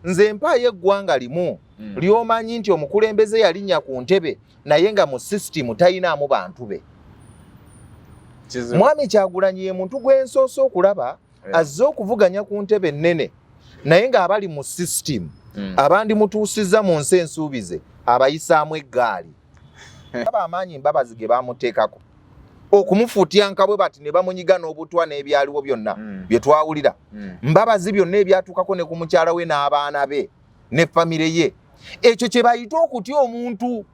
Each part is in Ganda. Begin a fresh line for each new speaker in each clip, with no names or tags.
nze mpaye eggwanga limu lyomanyi nti omukulembeze yalinnya ku ntebe naye nga mu system tayinaamu bantu be. Mwami Kyagulanyi ye muntu gw'ensoosa okulaba azze okuvuganya ku ntebe ennene naye ng'abali mu system abandi mutuusizza mu nsi ensuubize abayisaamu eggaali. Aba amaanyi Mbabazi ge baamuteekako okumufuutyanka bwe bati ne bamunyiga n'obutwa n'ebyaliwo byonna bye twawulira. Mbabazi byonna ebyatuukako ne ku mukyala we n'abaana be ne famire ye. Ekyo kye bayita okutya omuntu.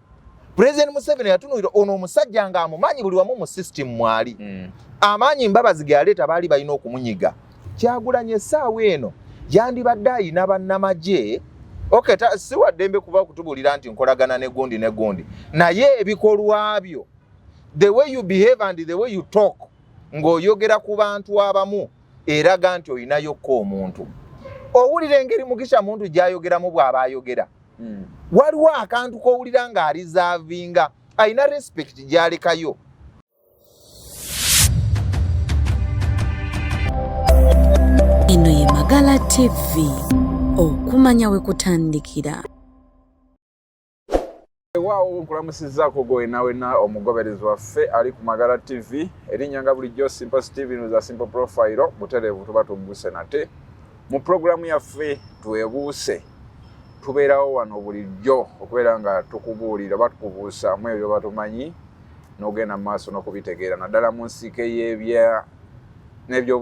President Museveni yatunuulira ono omusajja ng'amumanyi buli wamu mu system mwali. Amaanyi Mbabazi ge yaleeta baali balina okumunyiga. Kyagulanyi essaawa eno yandibadde ayina bannamagye si waddembe kuba okutubulira nti nkolagana ne gundi naye ebikolwa byo, the way you behave and the way you talk, ng'oyogera ku bantu abamu eraga nti oyinayokko omuntu. Owulira engeri Mugisha Muntu gy'ayogeramu bw'aba ayogera. Waliwo akantu k'owulira ng'alizaavinga, ayina respect gy'alekayo.
Eno ye Magala TV, okumanya we kutandikira.
Waawo nkulamusizzaako gwe nawena omugoberezi waffe ali ku Magala TV. Erinnya nga bulijjo Simple Steve za Simple Profile butereevu tuba tubuuse nate. Mu programu yaffe twebuuse tubeerawo wano bulijjo okubeera nga tukubuulira batukubuusaamu ebyo batumanyi n'ogenda mu maaso n'okubitegeera naddala mu nsike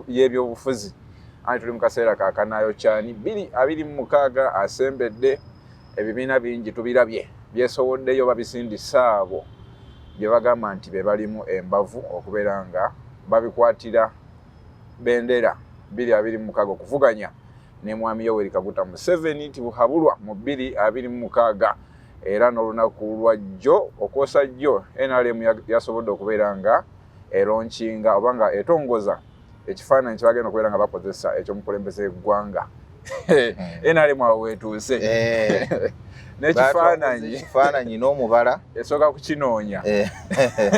y'ebyobufuzi. Ani tuli mu kaseera ka Kanaayokyani 2026 asembedde ebibiina bingi tubirabye byesoboddeyo babisindisa abo bye bagamba nti be balimu embavu okubeera nga babikwatira bendera 2026 okuvuganya ne Mwami Yoweri Kaguta Museveni nti buhabulwa mu 2026 era n'olunaku lwajjo okwosa jjo NRM yasobodde okubeera nga eronchinga oba nga etongoza ekifaananyi kyebagenda okubeera nga bakozesa ekyomukulembeze eggwanga. NRM awo weetuuse
n'ekifaananyi n'omubala
esooka kukinoonya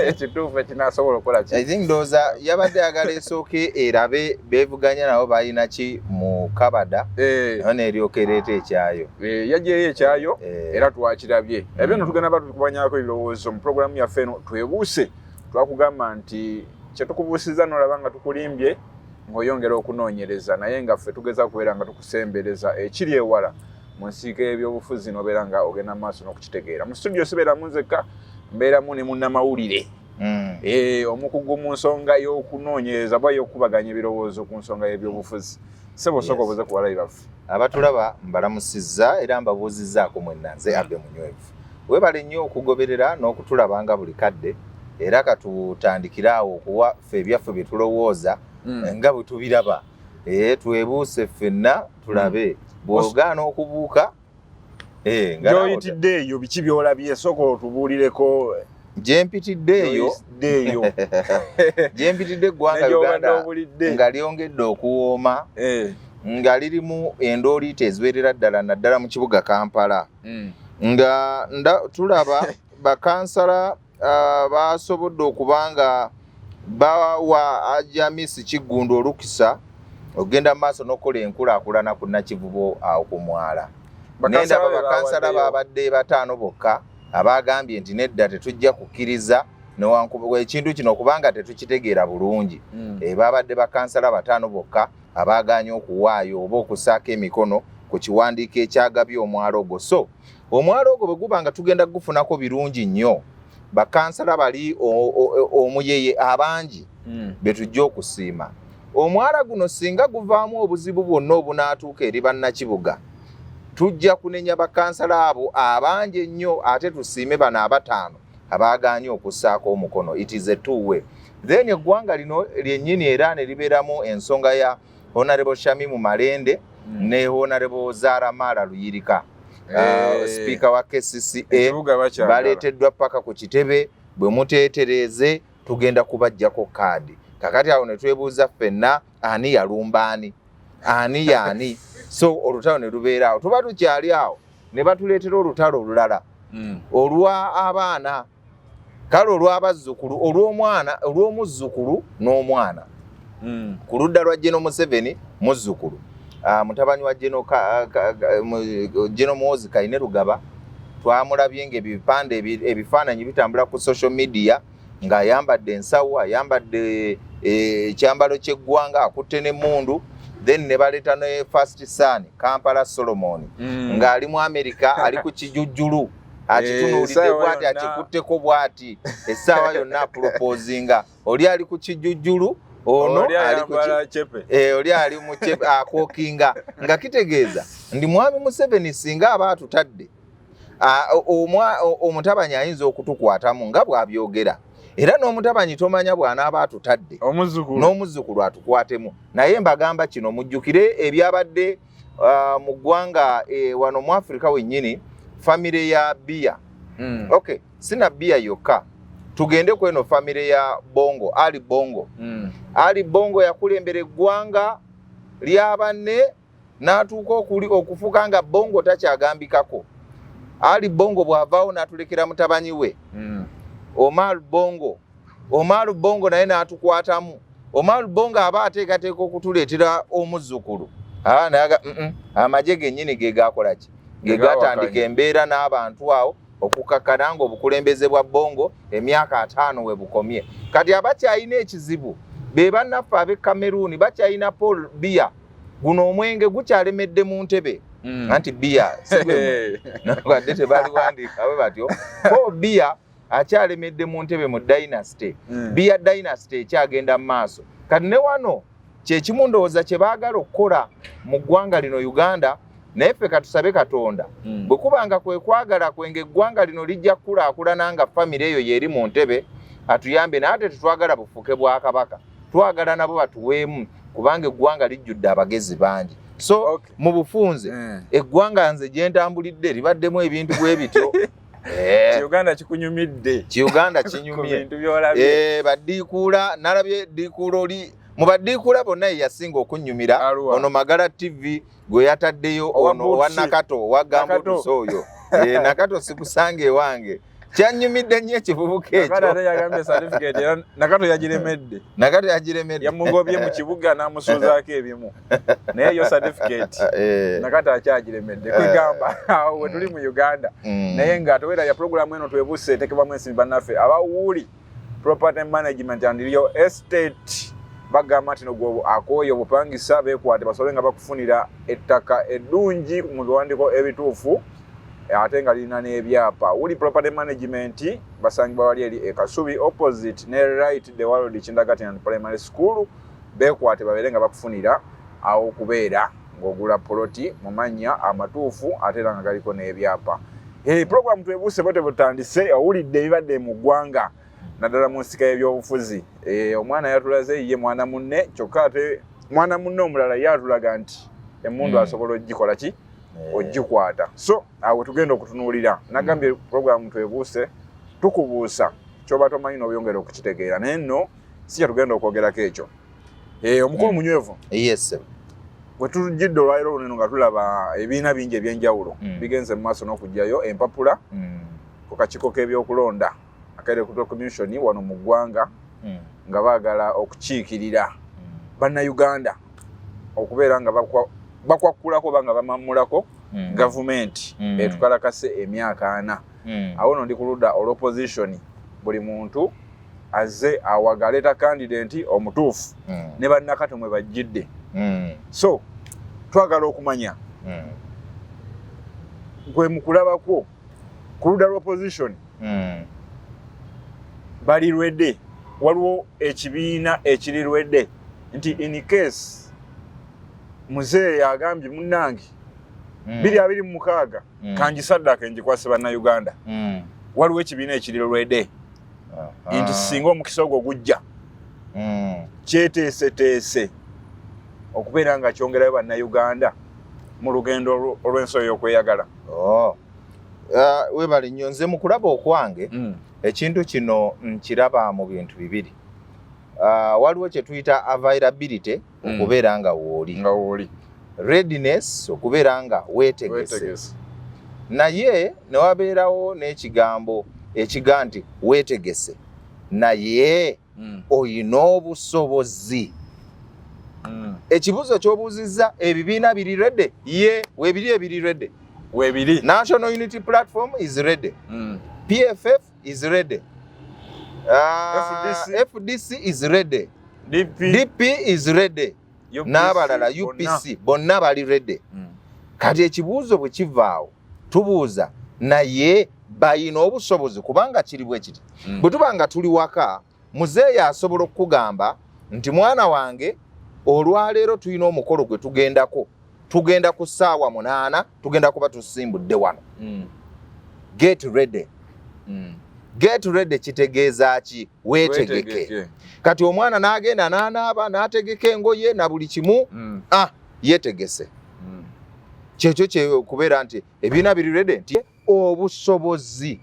ekituufu ekinasobola okukola ki.
I think doza yabadde agala esooke erabe beevuganya nabo balina ki mu Kabada nayo n'eryoka ereeta ekyayo.
Yaggyeyo ekyayo era twakirabye. Ebyo nno tugenda batukubanyako ebirowoozo mu puroguramu yaffe eno twebuuse twakugamba nti kyetukubuusiza n'olaba nga tukulimbye ng'oyongera okunoonyereza naye nga ffe tugeza kubeera nga tukusembereza ekiri ewala mu nsiike y'ebyobufuzi n'obeera nga ogenda mu maaso n'okukitegeera. Mu studio sibeeramu nzekka, mbeeramu ne munnamawulire omukugu mu nsonga y'okunoonyereza oba y'okubaganya ebirowoozo ku nsonga y'ebyobufuzi. Ssebo sooka obuze ku balabi baffe.
Abatulaba mbalamusizza era mbabuuzizzaako mwenna nze Abbe Munywevu. Weebale nnyo okugoberera n'okutulaba nga buli kadde era katutandikire awo okuwa ffe ebyaffe bye tulowooza nga bwe tubiraba. Twebuuse ffenna tulabe bw'ogaana okubuuka
gy'oyitidde eyo biki by'olabye sooka otubuulireko.
Gyempitidde eggwanga Uganda nga lyongedde okuwooma nga lirimu endooliito eziwerera ddala naddala mu kibuga Kampala nga tulaba bakansala basobodde okuba nga bawa Ajamisi Kiggundu olukisa ogenda mu maaso n'okukola enkulaakulana ku Nakivubo awo ku mwala. Nendaba bakansala babadde 5 bokka abagambye nti nedda tetujja kukkiriza newankubadde ekintu kino kubanga tetukitegeera bulungi. Babadde bakansala 5 bokka abaganye okuwaayo oba okusaako emikono ku kiwandiiko ekyagabye omwalo ogwo. So omwalo ogwo bwe guba nga tugenda gufunako birungi nnyo bakansala bali omuyeye abangi betujja okusiima. Omwala guno singa guvaamu obuzibu bwonna obunaatuuka eri bannakibuga tujja kunenya bakansala abo abangi ennyo ate tusiime bano 5 abaganye okussaako omukono. It is a two-way. Then eggwanga lino lyennyini era ne libeeramu ensonga ya Honorable Shamimu Malende ne Honorable Zara Mara Luyirika. Speaker wa KCCA baleeteddwa paka ku kitebe bwe muteetereze tugenda kubajjako kaadi. Kakati awo ne twebuuza ffenna ani yalumbaani ani yaani. So olutalo ne lubeera awo tuba tukyali awo ne batuleetera olutalo olulala olwa abaana kale olw'abazzukulu olw'omuzzukulu n'omwana ku ludda lwa General Museveni muzzukulu mutabani wa Geno Muhoozi Kayine Rugaba twamulabye ng'ebipande ebifaananyi bitambula ku social media ng'ayambadde ensawo, ayambadde ekyambalo ky'eggwanga, akutte n'emmundu, then ne baleeta ne First Son Kampala Solomon ng'ali mu America ali ku kijujjulu akitunuulidde bw'ati akikutteko bw'ati essaawa yonna aproposinga. Oli ali ku kijujjulu, ono oli ali mu chepe akookinga, nga kitegeeza ndi mwami Museveni singa aba atutadde omutabanyi ayinza okutukwatamu nga bw'abyogera, era n'omutabanyi tomanya bw'anaaba atutadde n'omuzzukulu atukwatemu. Naye mbagamba kino mujjukire ebyabadde mu ggwanga wano mu Afrika wennyini, famire ya Bia. Okay, sina Bia yokka, tugende ku eno famire ya Bongo, Ali Bongo. Ali Bongo yakulembera eggwanga lya banne n'atuuka okufuuka nga Bongo takyagambikako. Ali Bongo bw'avaawo n'atulekera mutabanyi we Omar Bongo. Omar Bongo naye n'atukwatamu. Omar Bongo aba ateekateeka okutuleetera omuzzukulu. Nayaga amagye gennyini ge gaakola ki? Ge gaatandika embeera n'abantu awo okukakkana ng'obukulembeze bwa Bongo emyaka 5 we bukomye. Kati abakyayina ekizibu be bannaffe ab'e Cameroon bakyayina Paul Biya. Guno omwenge gukyalemedde mu ntebe. Anti Biya nakwadde tebaliwandiika bwe batyo. Paul Biya akyalemedde mu ntebe mu Dynasty. Biya Dynasty ekyagenda mu maaso. Kati ne wano kyekimu ndowooza kye baagala okukola mu ggwanga lino Uganda, naye ffe katusabe Katonda bwe kubanga kwe kwagala kwenge eggwanga lino lijja kukulaakulana nga famire eyo yeeri mu ntebe, atuyambe. Naye ate tetwagala bufuke bwa Kabaka, twagala nabo batuweemu kubanga eggwanga lijjudde abagezi bangi. So mu bufunze eggwanga nze gye ntambulidde libaddemu ebintu bwe bityo.
Uganda kikunyumidde.
Uganda kinyumye. Baddiikuula nalabye ddiikuula oli mu baddiikuula bonna ye yasinga okunnyumira ono Magala TV gwe yataddeyo ono owa Nakato owa Gambutuso oyo. Nakato sikusange ewange. Kyanyumidde nnyo ekivubuka ekyo.
Nakato yagambye certificate Nakato yagiremedde.
Nakato yagiremedde.
Yamugobye mu kibuga n'amusuuzaako ebimu. Naye yo certificate Nakato akyagiremedde. Kwegamba awo we tuli mu Uganda. Naye nga towera ya program eno twebuse etekebwamu ensimbi bannaffe abawuuli property management and real estate bagamba nti nogwo akooye obupangisa beekwate basobole nga bakufunira ettaka eddungi mu biwandiiko ebituufu ate nga lirina n'ebyapa. Wuli property management basangibwa wali eri Kasubi opposite ne right the world Kindagati and Primary School. Beekwate babeere nga bakufunira awo okubeera ng'ogula poloti mu mannya amatuufu ate era nga galiko n'ebyapa. Program twebuuse bote butandise owulidde ebibadde mu ggwanga naddala mu nsika y'ebyobufuzi. Omwana yatulaze ye mwana munne, kyokka ate mwana munne omulala yatulaga nti emmundu asobola ogikola ki? Ogikwata. So awo tugenda okutunuulira. Nagambye program twebuuse tukubuusa ky'oba tomanyi n'obyongera okukitegeera. Naye nno si kyatugenda okwogerako ekyo. Omukulu munywevu.
Yes.
Bwe tujjidde olwaliro luno nga tulaba ebibiina bingi eby'enjawulo bigenze mu maaso n'okugyayo empapula ku kakiiko k'ebyokulonda aka Electoral Commission wano mu ggwanga nga baagala okukiikirira bannayuganda okubeera nga bakwakkulako oba nga bamamulako gavumenti etukalakase emyaka 4. Awo no ndi ku ludda olw'opposition, buli muntu azze awagaleta candidate omutuufu ne bannakato mwe bajjidde. So twagala okumanya gwe mukulabako ku ludda lw'opposition balirwedde, waliwo ekibiina ekirirwedde nti in case muzee yagambye munnange 2026 kangisaddaka njikwase bannayuganda, waliwo ekibiina ekirirwedde nti singa omukisa ogwo gujja kyeteeseteese okubeera nga kyongerayo bannayuganda mu lugendo olw'ensoyo y'okweyagala.
Webale nnyo, nze mu kulaba okwange ekintu kino nkiraba mu bintu bibiri. Waliwo kye tuyita availability, okubeera nga wooli. Readiness, okubeera nga weetegese. Naye ne wabeerawo n'ekigambo ekiga nti weetegese naye oyina obusobozi Ekibuzo ky'obuuzizza ebibiina biri ready? Ye, webiri ebiri ready.
Webiri.
National Unity Platform is ready. PFF is ready. FDC is ready. DP is ready. N'abalala UPC bonna bali ready. Kati ekibuuzo bwe kivaawo tubuuza naye bayina obusobozi kubanga kiri bwe kiti. Bwe tubanga tuli waka muzeeyi asobola okugamba nti mwana wange olwaleero tulina omukolo gwe tugendako. Tugenda ku ssaawa 8 tugenda kuba tusimbudde wano. Get ready. Get ready kitegeeza ki? Weetegeke. Kati omwana n'agenda n'anaaba n'ategeka engoye na buli kimu yeetegese. Kyekyo kye kubeera nti ebiina biri ready nti obusobozi.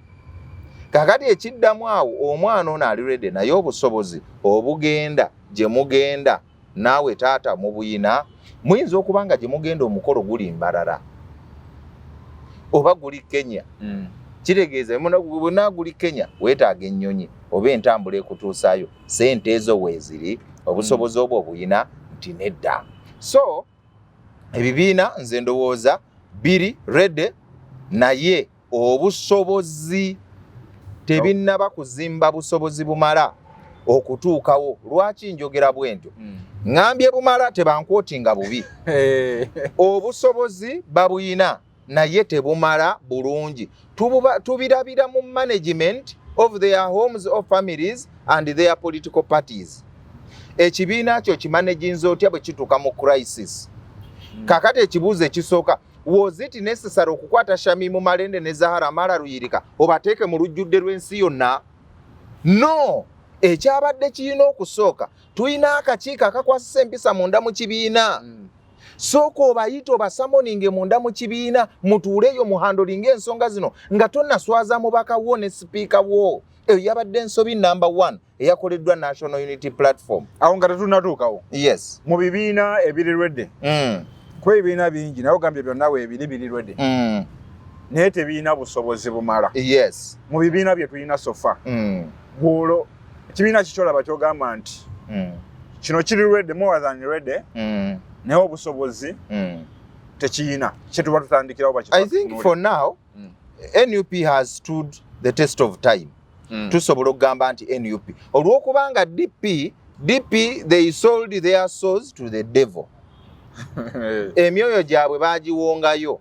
Kakati ekiddamu awo omwana ono ali ready naye obusobozi obugenda gye mugenda naawe taata mu buyina muyinza okubanga gye mugenda omukolo guli Mbarara oba guli Kenya. Kitegeeza bonna guli Kenya weetaaga ennyonyi oba entambula ekutuusaayo sente ezo weeziri obusobozi obwo obuyina nti nedda. So ebibiina nze ndowooza biri ready naye obusobozi tebinnaba kuzimba busobozi bumala okutuukawo. Lwaki njogera bwentyo? Ngambye bumala tebankootinga bubi. Obusobozi babuyina naye tebumala bulungi. Tubirabira mu management of their homes or families and their political parties. Ekibiina kyo kimanaginze otya bwe kituuka mu crisis. Kakati ekibuuzo ekisooka, was it necessary okukwata Shamimu Malende ne Zahara Mara Ruyirika obateeke mu lujjudde lw'ensi yonna? No! Ekyabadde kirina okusooka tulina akakiiko akakwasisa empisa munda mu kibiina. Sooka obayita obasamoninge munda mu kibiina mutuuleyo muhandolinga ensonga zino nga tonnaswaza mubaka wo ne sipiika wo. Eyo yabadde ensobi number 1 eyakoleddwa National Unity Platform.
Awo nga tetunnatuukawo.
Yes.
Mu bibiina ebiri ready. Ebibiina bingi naye ogambye byonna weebiri biri ready. Naye tebiina busobozi bumala.
Yes.
Mu bibiina bye tulina sofa. Bw'olwo ekibiina kikyolaba kyogamba nti kino kiri ready more than ready. Naye obusobozi tekiyina. Kyetuba tutandikirawo bakitwa.
I think for now NUP has stood the test of time. Tusobola okugamba nti NUP olw'okubanga DP they sold their souls to the devil. Emyoyo gyabwe baagiwongayo.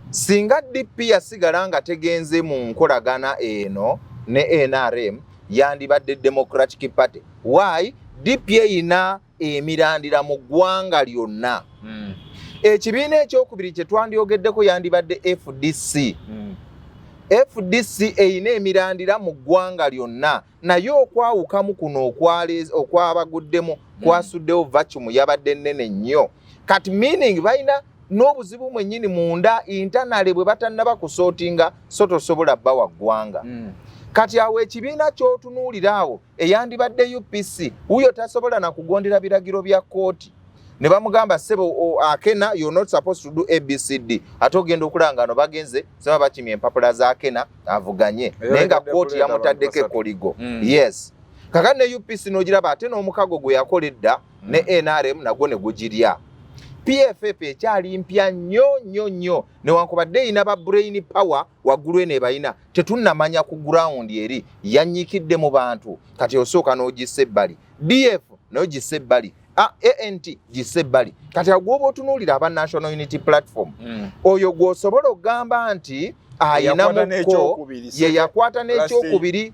Singa DP yasigala nga tegenze mu nkolagana eno ne NRM yandibadde Democratic Party. Why? DP eyina emirandira mu ggwanga lyonna. Ekibiina ekyokubiri kye twandyogeddeko yandibadde FDC. FDC eyina emirandira mu ggwanga lyonna naye okwawukamu kuno okwabaguddemu kwasuddewo vacuum yabadde nnene nnyo. Kati meaning balina n'obuzibu mwennyini munda internally bwe batannaba kusootinga so tosobola bba wa ggwanga. Kati awo ekibiina ky'otunuulira awo eyandibadde UPC wuyo tasobola na kugondera biragiro bya kooti. Ne bamugamba sebo Akena you're not supposed to do ABCD. Ate ogenda okulanga no bagenze sema bakimye empapula za Akena avuganye. Nenga kooti yamutaddeko koligo. Yes. Kakati ne UPC n'ogiraba ate n'omukago gwe yakoledda ne NRM nagwo ne gugirya. PFF ekyali mpya nnyo newankubadde eyina ba brain power waggulu eno ebayina tetunnamanya ku ground eri yanyikidde mu bantu kati osooka n'ogissa ebbali. DF n'ogissa ebbali. ANT gisse ebbali. Kati agwoba otunuulira aba National Unity Platform. Oyo gw'osobola okugamba nti ayinamuko ye yakwata n'ekyokubiri.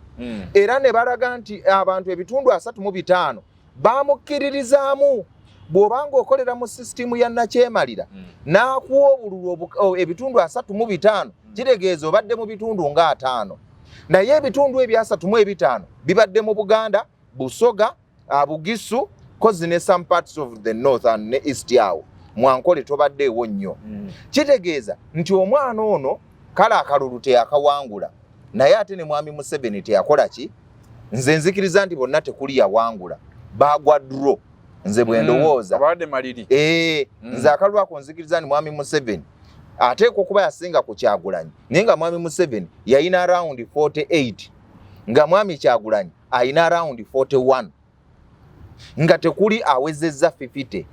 Era ne balaga nti abantu ebitundu 35 bamukkiririzaamu. Bw'obanga okolera mu sisitimu ya nakyemalira n'akuwa obululu ebitundu 35 kitegeeza obadde mu bitundu nga 5. Naye ebitundu ebya 35 bibadde mu Buganda, Busoga, Bugisu, kozi ne some parts of the north and ne east yawo. Mwankole tobaddeewo nnyo. Kitegeeza nti omwana ono kale akalulu teyakawangula. Naye ate ne mwami Museveni teyakola ki? Nze nzikiriza nti bonna tekuli yawangula. Bagwa draw. Nze bwe ndowooza.
Abadde maliri.
Nze akalulu ako nzikiriza nti mwami Museveni ateekwa okuba yasinga ku Kyagulanyi. Naye nga mwami Museveni yayina around 48. Nga mwami Kyagulanyi ayina around 41. nga tekuli awezezza 50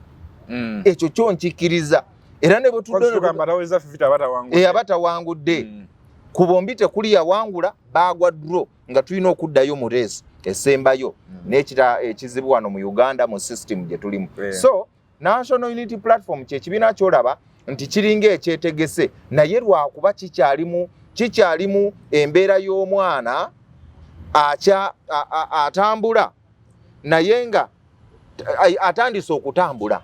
ekyo kyo nkikiriza era ne bwetuddeabataawangudde ku bombi tekuli yawangula baagwa dro nga tulina okuddayo mu reesi esembayo n'ekira ekizibu wano mu Uganda mu system gye tulimu so National Unity Platform kyekibiina kyolaba nti kiringa ekyetegese naye lwakuba kikyalimu embeera y'omwana atambula naye nga atandise okutambula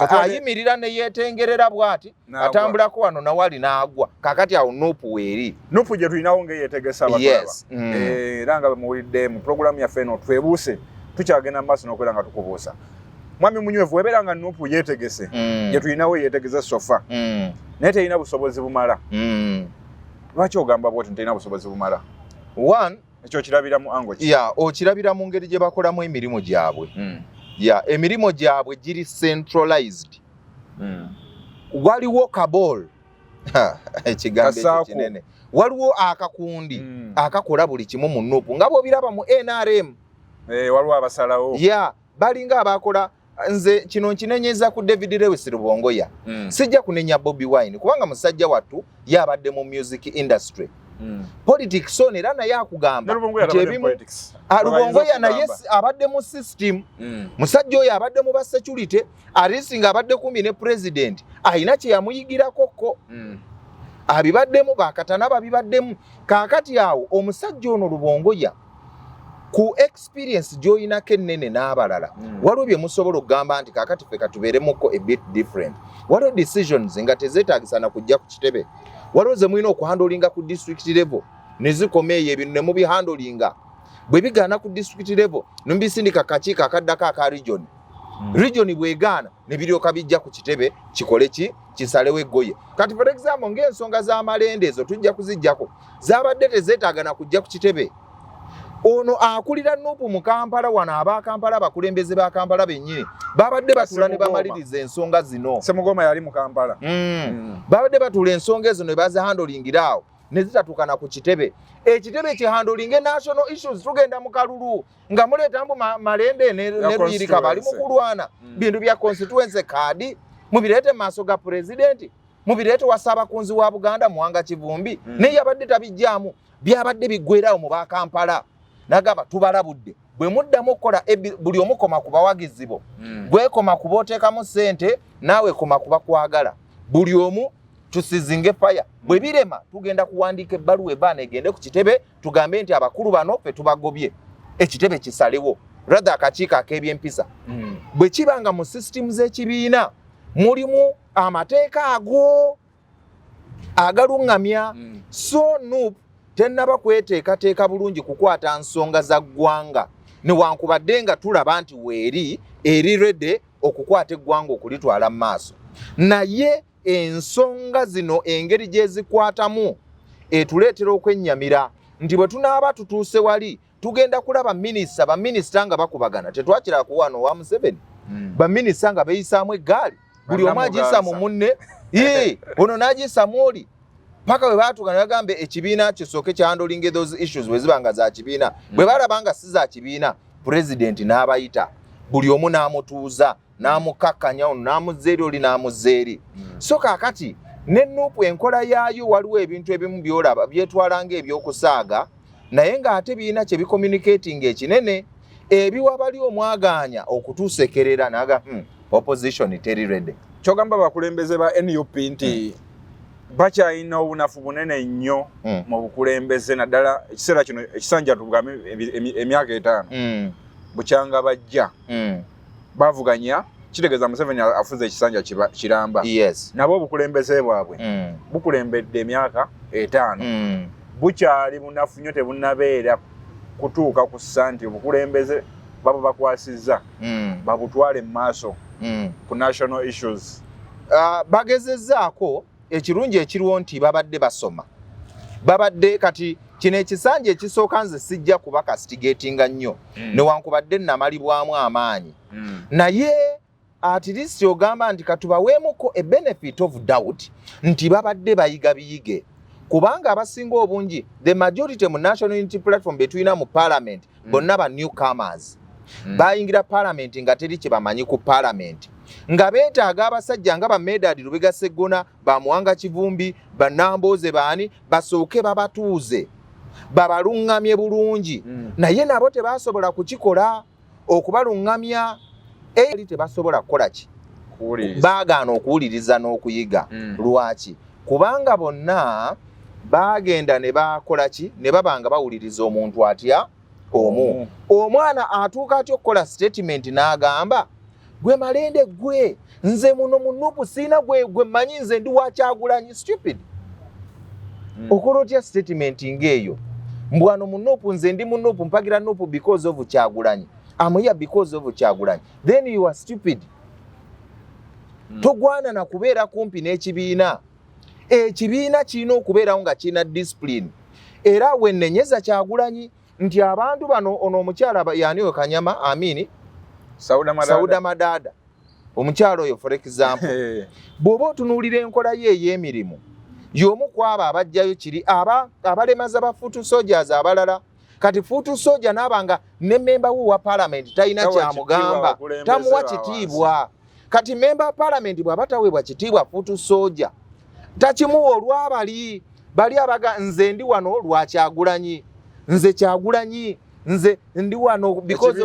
ayimirira ne yeetengerera bw'ati atambulako wano nawali n'agwa kakati awo nuupu weeri
nuupu gye tulinawo ng'eyeetegesa abakulaba era nga muwulidde mu pulogulaamu yaffe eno twebuuse tukyagenda mu maaso n'okwera nga tukubuusa mwami munywevu webeera nga nuupu yeetegese gye tulinawo yeetegese sofa naye terina busobozi bumala lwaki ogamba bwoti terina busobozi bumala ekyo kirabira mu ango
okirabira mu ngeri gye bakolamu emirimu gyabwe emirimu gyabwe giri centralized waliwo kabol ekigambo ekyo kinene waliwo akakundi akakola buli kimu mu nuupu nga bw'obiraba mu NRM
waliwo abasalawo
balinga abakola nze kino nkinenyeza ku David Lewis Rubongoya sijja kunenya Bobby Wine kubanga musajja wattu yabadde mu music industry politics on era naye akugamba Rubongoya naye abadde mu system musajja oyo abadde mu security alisinga abadde kumbi ne president ayina kye yamuyigirako abibaddemu bakatana babibaddemu kakati awo omusajja ono Rubongoya ku experience joyina kennene n'abalala waliwo bye musobola okugamba nti kakati ffe katubeeremuko a bit different waliwo decisions nga tezeetaagisana kujja ku kitebe waliwo ze mulina okuhandolinga ku district level ne zikoma eyo ebintu ne mubihandolinga bwe bigaana ku district level ne mubisindika kakiiko akaddako aka region bwegaana ne biryoka bijja ku kitebe kikole kisalewo eggoye kati for example ng'ensonga z'amalende ezo tujja kuzijjako zaabadde tezeetaagana kujja ku kitebe ono akulira nuupu mu Kampala wano abakampala abakulembeze ba Kampala bennyini babadde batula ne bamaliriza ensonga zino
Semugoma yali mu Kampala
babadde batula ensonga ezo ne bazihandolingira awo ne zitatukana ku kitebe ekitebe kihandolinge national issues tugenda mu kalulu nga muleetambu malende ne Ruyirika bali mu kulwana bintu bya constituency card mubireete maaso ga president mubireete wasaabakunzi wa Buganda Muwanga Kivumbi ne yabadde tabijjaamu byabadde biggwerawo mu ba Kampala nagaba tubalabudde bwe muddamu okukola buli omukoma ku bawagizi bo gwekoma ku booteekamu ssente naawe koma ku bakwagala buli omu tusizinge faya bwe birema tugenda kuwandiika ebbaluwa ebaana egende ku kitebe tugambe nti abakulu bano ffe tubagobye ekitebe kisalewo rather akakiiko ak'ebyempisa bwe kibanga mu system z'ekibiina mulimu amateeka ago agaluŋŋamya so nuupu tennaba kweteekateeka bulungi kukwata nsonga za ggwanga newankubadde nga tulaba nti weeri eri rede okukwata eggwanga okulitwala mu maaso naye ensonga zino engeri gye zikwatamu etuleetera okwennyamira nti bwe tunaaba tutuuse wali tugenda kulaba baminisita nga bakubagana tetwakira ku wano wa Museveni baminisita nga beeyisaamu eggaali buli omu agiyisa mu munne ono n'agiyisaamu oli paka bwe baatugana bagambe ekibiina kisooke kyahandolinga those issues bwe ziba nga za kibiina bwe balaba nga si za kibiina pulezidenti n'abayita buli omu n'amutuuza n'amukakkanya ono n'amuzza eri oli n'amuzza eri so kaakati ne nuupu enkola yaayo waliwo ebintu ebimu byolaba byetwala ng'ebyokusaaga naye ng'ate birina kye bicommunicatinga ekinene ebiwa bali omwagaanya okutuusekerera naga opposition teri ready
kyogamba bakulembeze ba NUP nti bakyalina obunafu bunene nnyo mu bukulembeze naddala ekiseera kino ekisanja tugambe emyaka 5 bukyanga bajja bavuganya kitegeeza Museveni afuze ekisanja kiramba nabo obukulembeze bwabwe bukulembedde emyaka 5 bukyali bunafu nnyo tebunnabeera kutuuka ku ssa nti obukulembeze baba bakwasizza babutwale mu maaso ku national issues
bagezezzaako ekirungi ekiriwo nti babadde basoma babadde kati kino ekisanja ekisooka nze sijja kuba castigatinga nnyo newankubadde namalibwamu amaanyi naye at least ogamba nti katubaweemuko a benefit of doubt nti babadde bayiga biyige kubanga abasinga obungi the majority mu National Unity Platform between mu parliament bonna ba newcomers bayingira parliament nga teri kye bamanyi ku parliament nga beetaaga abasajja nga bamedadi Lubega Sseggona bamuwanga Kivumbi banamboze baani basooke babatuuze babalungamye bulungi naye nabo tebasobola kukikola okubalungamya eri tebasobola kukola ki baagaana okuwuliriza n'okuyiga lwaki kubanga bonna bagenda ne bakola ki ne babanga bawuliriza omuntu atya omu omwana atuuka atya okukola statement n'agamba gwe Malende gwe nze muno munupu sina gwe manyi nze ndi wa Kyagulanyi stupid okola otya statement ng'eyo mbwano munupu nze ndi munupu mpagira nupu because of Kyagulanyi amuya because of Kyagulanyi then you are stupid togwana na kubeera kumpi n'ekibiina ekibiina kirina okubeerawo nga kirina discipline era wennenyeza Kyagulanyi nti abantu bano ono omukyala yaaniwe Kanyama Amini Sauda Madada omukyalo oyo for example bw'oba otunuulira enkola ye ey'emirimu y'omu kwaba abajjayo kiri abalemaza ba Futu Soldiers abalala kati Futu Soldier n'abanga ne memba wa parliament talina kyamugamba tamuwa kitiibwa kati memba parliament bw'aba taweebwa kitiibwa Futu Soldier takimuwa olw'abali abaga nze ndi wano lwa Kyagulanyi nze Kyagulanyi nze ndi wano because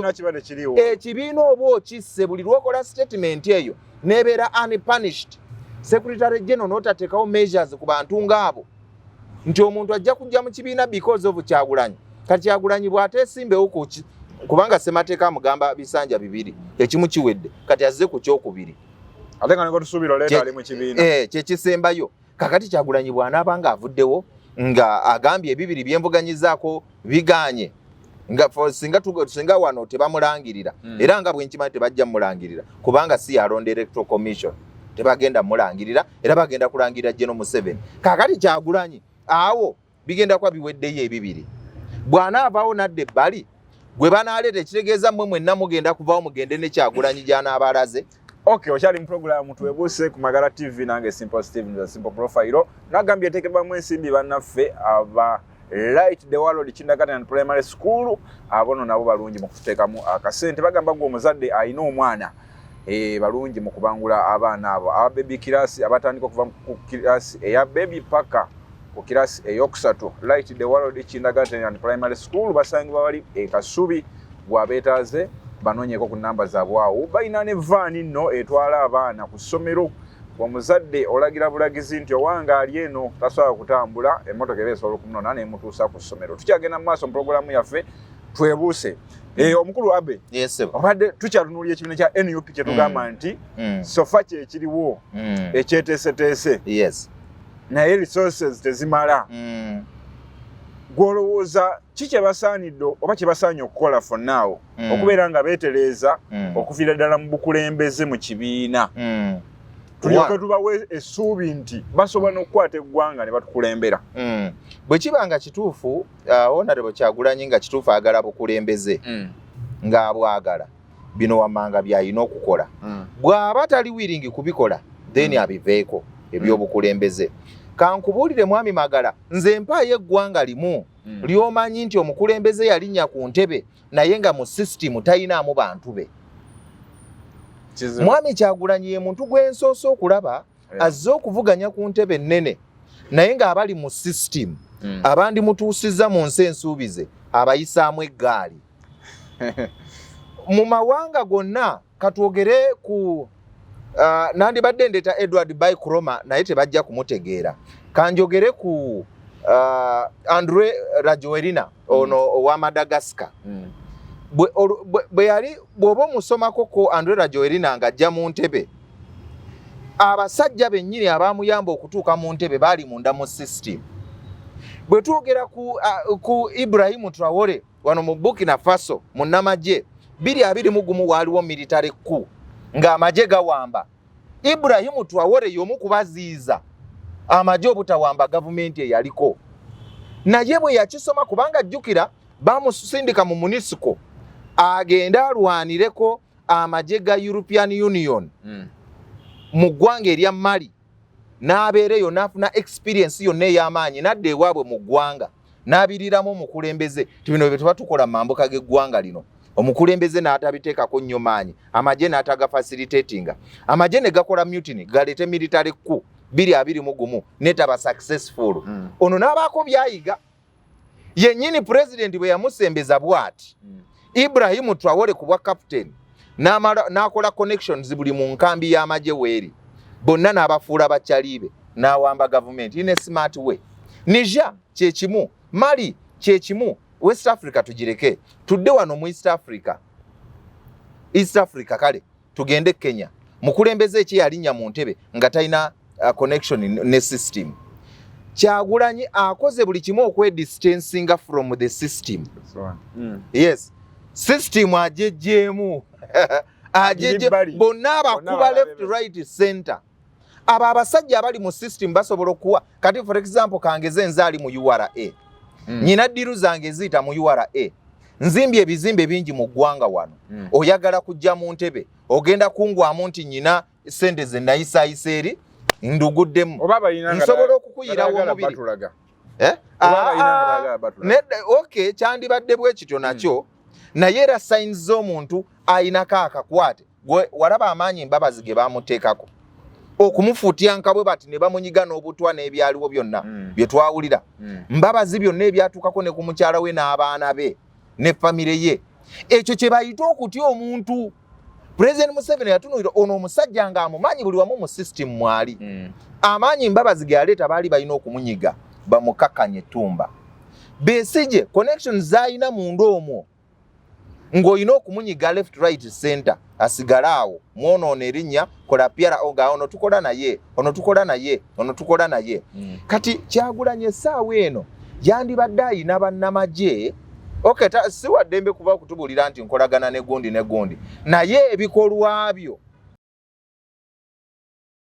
ekibiina oba okisse buli lwokola statement eyo nebeera unpunished secretary general n'otateekawo measures ku bantu ng'abo nti omuntu ajja kujja mu kibiina because of Kyagulanyi kati Kyagulanyi bw'ateesimbewo kubanga Ssemateeka amugamba bisanja bibiri ekimu kiwedde kati azze ku kyokubiri
ate nga tusuubira oleeta ali mu kibiina
kyekisembayo kakati Kyagulanyi bw'anaaba nga avuddewo nga agambye ebibiri byenvuganyizaako biganye nga singa wano tebamulangirira era nga bwenkimanyi tebajja mulangirira kubanga si yalonda electoral commission tebagenda mulangirira era bagenda kulangirira General Museveni kakati Kyagulanyi awo bigenda kwa biweddeyo ebibiri bw'anaavaawo nadde ebbali gwe banaleeta ekitegeeza mmwe mwenna mugenda kuvaawo mugende ne Kyagulanyi gy'anaabalaze.
Okay, okyali mu program tuwebuuse ku Magala TV nange Simple Steve nza Simple Profile nagambye eteekebwamu ensimbi bannaffe aba Light the World Kindergarten Primary School abono nabo balungi mu kuteekamu akasente bagamba gwe omuzadde ayina omwana balungi mu kubangula abaana abo aba baby class abatandika okuva ku class eya baby paka ku class eyokusatu Light the World Kindergarten and Primary School basangibwa bali Kasubi bw'abeetaaze banoonyeko ku namba zaabwe awo balina ne vaani nno etwala abaana ku ssomero omuzadde olagira bulagizi nti owange ali eno tasobola kutambula emmotoka eba esobola okumunona nemutuusa ku ssomero tukyagenda mu maaso mu pulogulaamu yaffe twebuuse omukulu Abe obadde tukyatunuulya ekibiina kya NUP kyetugamba nti sofa kyekiriwo ekyeteeseteese naye resources tezimala gwolowooza ki kyebasaanidde oba kyebasaanye okukola for now okubeera nga beetereeza okuviira ddala mu bukulembeze mu kibiina tulyoke tubawe essuubi nti basobola n'okukwata eggwanga ne batukulembera
bwe kiba nga kituufu Honorable Kyagulanyi nga kituufu agala bukulembeze ng'abwagala bino wammanga by'alina okukola bw'aba tali wiringi kubikola then abiveeko eby'obukulembeze kankubuulire mwami Magala nze mpaayo eggwanga limu ly'omanyi nti omukulembeze yalinnya ku ntebe naye nga mu system tayinaamu bantu be mwami Kyagulanyi ye muntu gwensoose okulaba azze okuvuganya ku ntebe ennene naye ng'abali mu system abandi mutuusizza mu nsi ensuubize abayisaamu eggaali mu mawanga gonna katwogere ku nandibadde ndeeta Edward Baikroma naye tebajja kumutegeera kanjogere ku Andre Rajoelina ono owa Madagascar bwe yali bw'oba omusomako ko Andre Rajoelina ng'ajja mu ntebe abasajja bennyini abaamuyamba okutuuka mu ntebe baali munda mu system bwe twogera ku Ibrahim Traore wano mu Burkina Faso mu nnamagye 2021 waaliwo military coup ng'amagye gawamba Ibrahim Traore y'omu kubaziiza amagye obutawamba gavumenti eyaliko naye bwe yakisoma kubanga ajjukira bamusindika mu munisiko agenda alwanireko amagye ga European Union mu ggwanga erya Mali n'abeereyo n'afuna experience yonna ey'amaanyi n'adda ewaabwe mu ggwanga n'abiriramu omukulembeze ti bino bye tuba tukola mu mambuka g'eggwanga lino omukulembeze n'atabiteekako nnyo maanyi amagye n'ataga facilitatinga amagye ne gakola mutiny galeete military coup 221 netaba successful ono n'abaako byayiga yennyini president bwe yamusembeza bw'ati Ibrahim Traore ku bwa captain n'akola connections buli mu nkambi y'amagye weeri bonna n'abafuula bakyaliibe n'awamba government in a smart way. Niger kyekimu, Mali kyekimu, West Africa tugireke tudde wano mu East Africa kale tugende Kenya mukulembeze eki yalinnya mu ntebe nga talina connection ne system. Kyagulanyi akoze buli kimu okwedistancinga from the system. Yes, system ajejjemu ajeje bonna abakuba left right center. Aba abasajja abali mu system basobola okuwa kati for example kangeze nzaali mu URA nyina ddiru zange ziyita mu URA nzimbye ebizimbe bingi mu ggwanga wano oyagala kujja mu ntebe ogenda kungwamu nti nyina sente ze nayisayisa eri nduguddemu nsobola okukuyirawo omubiri okay kyandibadde bwe kityo nakyo naye era signs z'omuntu ayinako akakwate walaba amaanyi embabazi ge bamuteekako okumufuutya nkabwe bati ne bamunyiga n'obutwa n'ebyaliwo byonna bye twawulira mbabazi byonna ebyatuukako ne ku mukyala we n'abaana be ne famire ye ekyo kye bayita okutya omuntu. President Museveni yatunuulira ono omusajja ng'amumanyi buli wamu mu system mwali amaanyi mbabazi ge yaleeta baali balina okumunyiga bamukakanye ettumba. Besigye connections z'alina munda omwo ng'olina okumunyiga left right center asigalaawo mwonoona erinnya kola pyara nga ono tukola naye ono tukola naye ono tukola naye kati Kyagulanyi essaawa eno yandibadde ayina bannamagye okay si waddembe kuba okutubulira nti nkolagana ne gundi naye ebikolwa byo